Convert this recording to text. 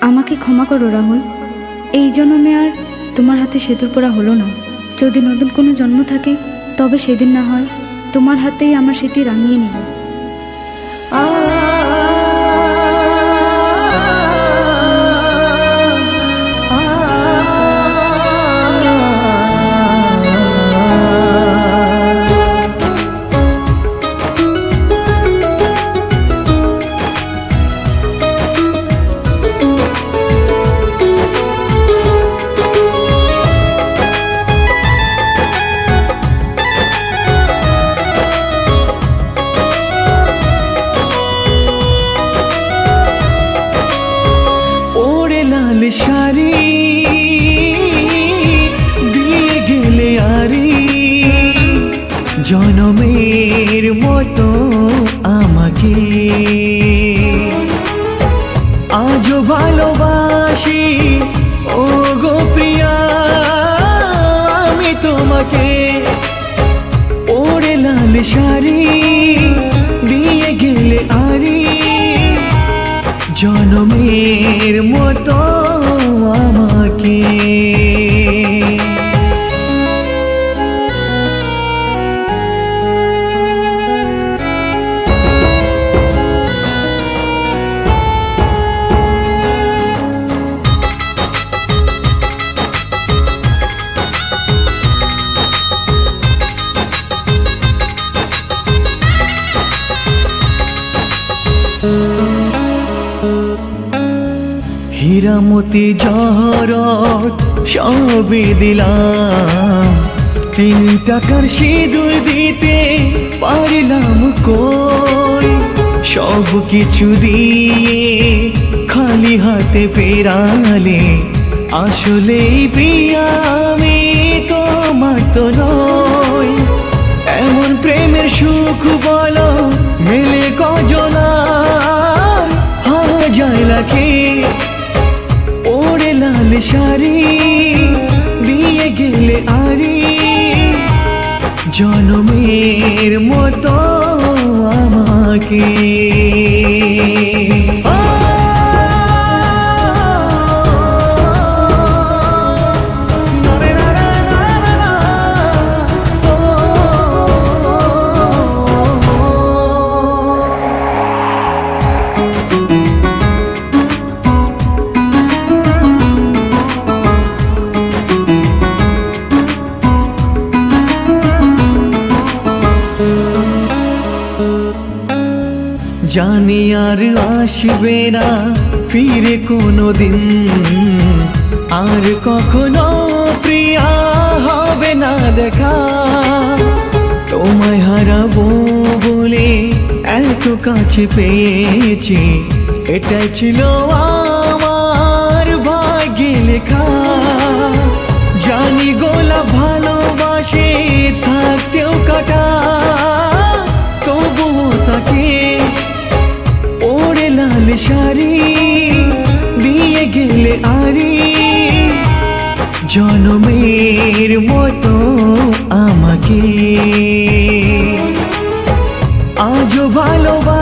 আমাকে ক্ষমা করো রাহুল, এই জন্মে আর তোমার হাতে সেতুর পোড়া হলো না। যদি নতুন কোনো জন্ম থাকে তবে সেদিন না হয় তোমার হাতেই আমার স্মৃতি রাঙিয়ে নেব। শাড়ি দিয়ে গেলে আরি জনমের মতো আমাকে আজও ভালোবাসি ও গো প্রিয়া আমি তোমাকে। ওরে লাল শাড়ি দিয়ে গেলে আরি জনমের মতো আমাকে। হীরামতি জহরত সবই দিলাম, 3 টাকার সিঁদুর দিতে পারলাম কই। সব কিছু দিয়ে খালি হাতে ফেরালে আসলেই প্রিয়া আমি তোমার তো নই। এমন প্রেমের সুখ বলো মেলে কজনার, হাজার লাখে। ওরে লাল শাড়ি দিয়ে গেলে আরি জনমের মতো আমাকে। জানি আর আসবে না ফিরে কোনো দিন, আর কখনো প্রিয়া হবে না দেখা। তোমায় হারাবো বলে এত কাছে পেয়েছি, এটাই ছিল আমার ভাগ্যে লেখা। জানি গোলাপ ভালোবাসে থাকতেও কাটা, তবুও তাকে ওরে লাল শাড়ি দিয়ে গেলে আরি জনমের মতো আমাকে। আজও ভালোবাসি